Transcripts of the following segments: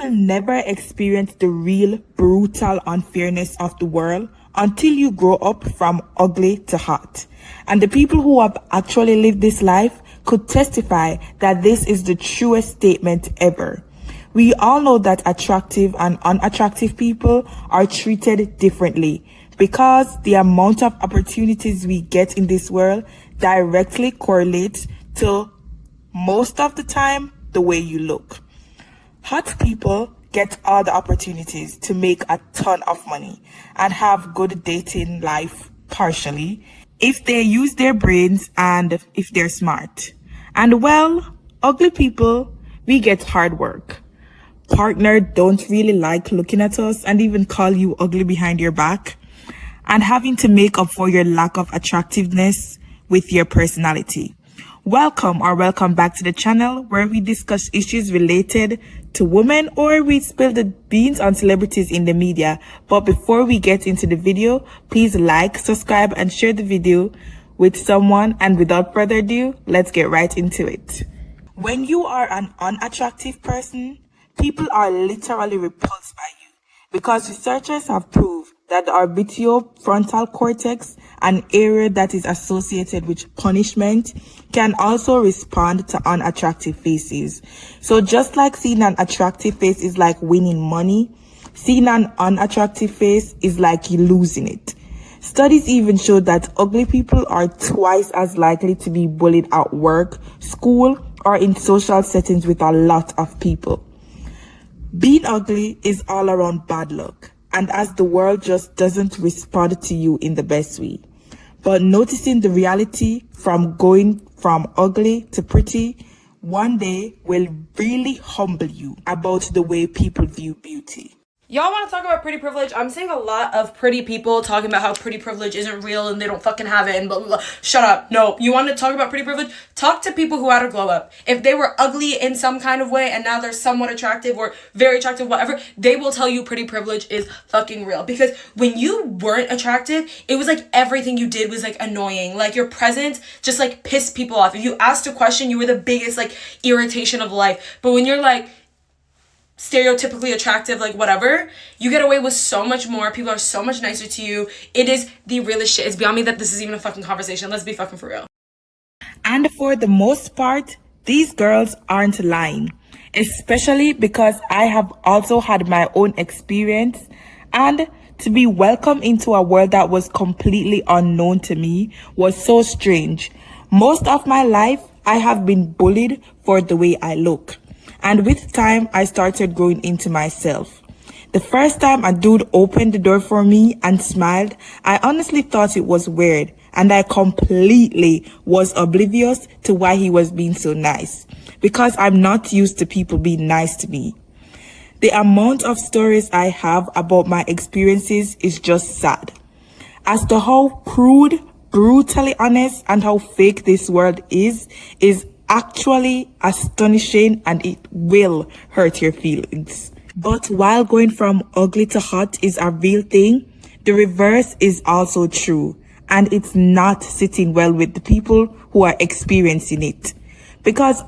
will never experience the real brutal unfairness of the world until you grow up from ugly to hot. And the people who have actually lived this life could testify that this is the truest statement ever. We all know that attractive and unattractive people are treated differently because the amount of opportunities we get in this world directly correlates to, most of the time, the way you look. Hot people get all the opportunities to make a ton of money and have good dating life partially if they use their brains and if they're smart. And well, ugly people, we get hard work. Partner don't really like looking at us and even call you ugly behind your back, and having to make up for your lack of attractiveness with your personality. Welcome back to the channel where we discuss issues related to women, or we spill the beans on celebrities in the media. But before we get into the video, please like, subscribe, and share the video with someone. And without further ado, let's get right into it. When you are an unattractive person, people are literally repulsed by you because researchers have proved that the orbitofrontal cortex, an area that is associated with punishment, can also respond to unattractive faces. So just like seeing an attractive face is like winning money, seeing an unattractive face is like you losing it. Studies even show that ugly people are twice as likely to be bullied at work, school, or in social settings with a lot of people. Being ugly is all around bad luck, and as the world just doesn't respond to you in the best way. But noticing the reality from going from ugly to pretty one day will really humble you about the way people view beauty. Y'all want to talk about pretty privilege? I'm seeing a lot of pretty people talking about how pretty privilege isn't real and they don't fucking have it and blah, blah, blah. Shut up. No, you want to talk about pretty privilege? Talk to people who had a glow up. If they were ugly in some kind of way and now they're somewhat attractive or very attractive, whatever, they will tell you pretty privilege is fucking real. Because when you weren't attractive, it was like everything you did was like annoying. Like your presence just like pissed people off. If you asked a question, you were the biggest like irritation of life. But when you're like stereotypically attractive, like whatever, you get away with so much more. People are so much nicer to you. It is the realest shit. It's beyond me that this is even a fucking conversation. Let's be fucking for real. And for the most part, these girls aren't lying, especially because I have also had my own experience, and to be welcomed into a world that was completely unknown to me was so strange. Most of my life, I have been bullied for the way I look. And with time, I started growing into myself. The first time a dude opened the door for me and smiled, I honestly thought it was weird, and I completely was oblivious to why he was being so nice, because I'm not used to people being nice to me. The amount of stories I have about my experiences is just sad. As to how crude, brutally honest, and how fake this world is actually astonishing, and it will hurt your feelings. But while going from ugly to hot is a real thing, the reverse is also true, and it's not sitting well with the people who are experiencing it. Because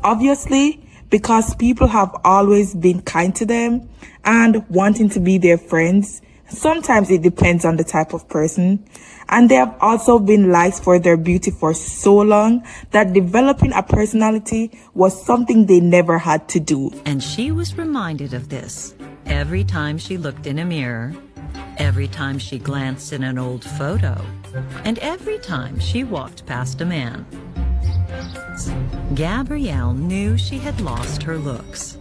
people have always been kind to them and wanting to be their friends. Sometimes it depends on the type of person. And they have also been liked for their beauty for so long that developing a personality was something they never had to do. And she was reminded of this every time she looked in a mirror, every time she glanced in an old photo, and every time she walked past a man. Gabrielle knew she had lost her looks,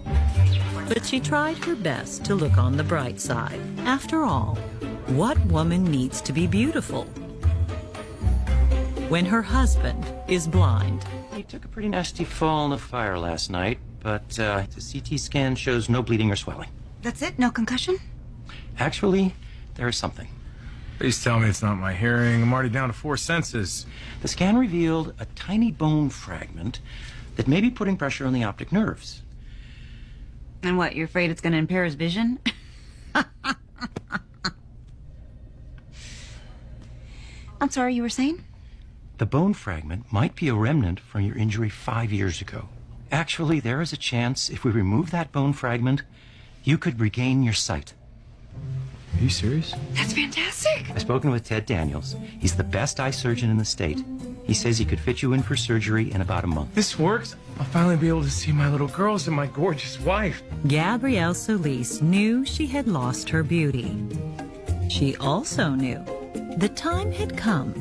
but she tried her best to look on the bright side. After all, what woman needs to be beautiful when her husband is blind? He took a pretty nasty fall in the fire last night, but the CT scan shows no bleeding or swelling. That's it? No concussion? Actually, there is something. Please tell me it's not my hearing. I'm already down to 4 senses. The scan revealed a tiny bone fragment that may be putting pressure on the optic nerves. And what, you're afraid it's going to impair his vision? I'm sorry, you were saying? The bone fragment might be a remnant from your injury 5 years ago. Actually, there is a chance if we remove that bone fragment, you could regain your sight. Are you serious? That's fantastic. I've spoken with Ted Daniels. He's the best eye surgeon in the state. He says he could fit you in for surgery in about a month. This works. I'll finally be able to see my little girls and my gorgeous wife. Gabrielle Solis knew she had lost her beauty. She also knew the time had come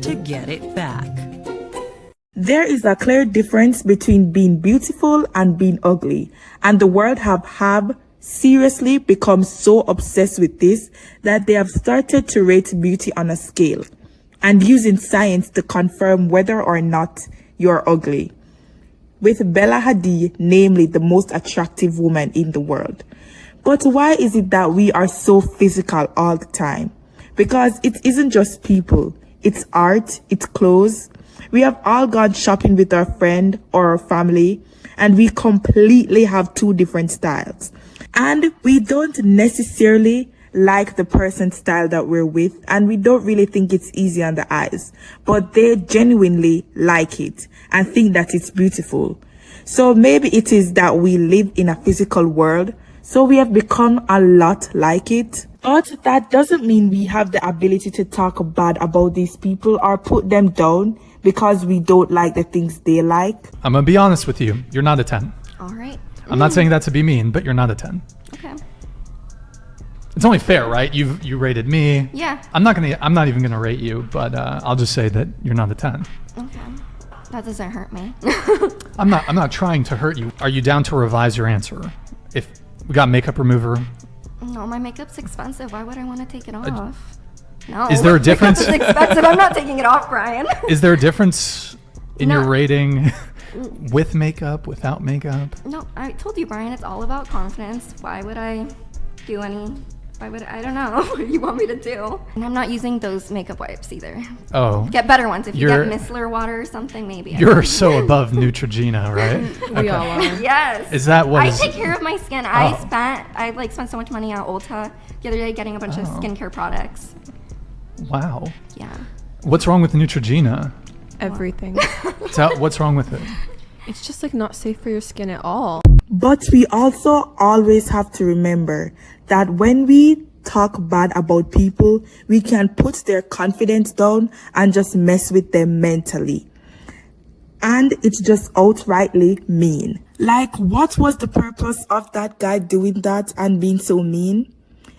to get it back. There is a clear difference between being beautiful and being ugly, and the world have seriously become so obsessed with this that they have started to rate beauty on a scale and using science to confirm whether or not you're ugly, with Bella Hadid namely the most attractive woman in the world. But why is it that we are so physical all the time? Because it isn't just people, it's art, it's clothes. We have all gone shopping with our friend or our family, and we completely have two different styles. And we don't necessarily like the person's style that we're with, and we don't really think it's easy on the eyes, but they genuinely like it and think that it's beautiful. So maybe it is that we live in a physical world, so we have become a lot like it. But that doesn't mean we have the ability to talk bad about these people or put them down because we don't like the things they like. I'm gonna be honest with you. You're not a 10. All right. I'm not saying that to be mean, but you're not a 10. Okay. It's only fair, right? You rated me. Yeah. I'm not even gonna rate you, but I'll just say that you're not a 10. Okay. That doesn't hurt me. I'm not trying to hurt you. Are you down to revise your answer? If we got makeup remover. No, my makeup's expensive. Why would I want to take it off? No. Is there a difference? It's expensive. I'm not taking it off, Brian. Is there a difference in No. your rating with makeup, without makeup? No, I told you, Brian, it's all about confidence. Why would I do I don't know what you want me to do. And I'm not using those makeup wipes either. Oh. Get better ones. If you You're- get micellar water or something, maybe. You're so above Neutrogena, right? We all are. Yes. Is that what I is- take care of my skin. Oh. I spent so much money on Ulta the other day getting a bunch of skincare products. Wow. Yeah. What's wrong with Neutrogena? Everything. What's wrong with it? It's just like not safe for your skin at all. But we also always have to remember that when we talk bad about people, we can put their confidence down and just mess with them mentally. And it's just outrightly mean. Like, what was the purpose of that guy doing that and being so mean?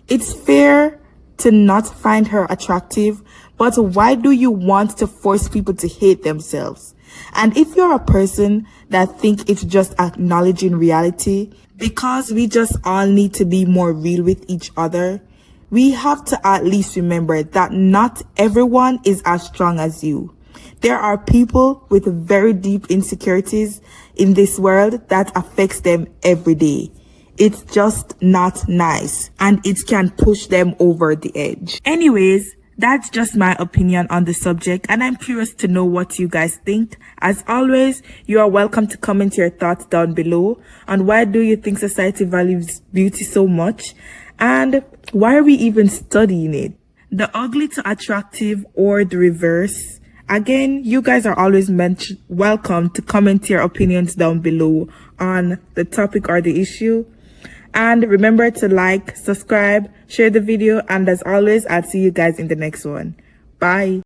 It's fair to not find her attractive, but why do you want to force people to hate themselves? And if you're a person that think it's just acknowledging reality, because we just all need to be more real with each other, we have to at least remember that not everyone is as strong as you. There are people with very deep insecurities in this world that affects them every day. It's just not nice, and it can push them over the edge. Anyways, that's just my opinion on the subject, and I'm curious to know what you guys think. As always, you are welcome to comment your thoughts down below on why do you think society values beauty so much, and why are we even studying it? The ugly to attractive or the reverse? Again, you guys are always welcome to comment your opinions down below on the topic or the issue. And remember to like, subscribe, share the video, and as always, I'll see you guys in the next one. Bye.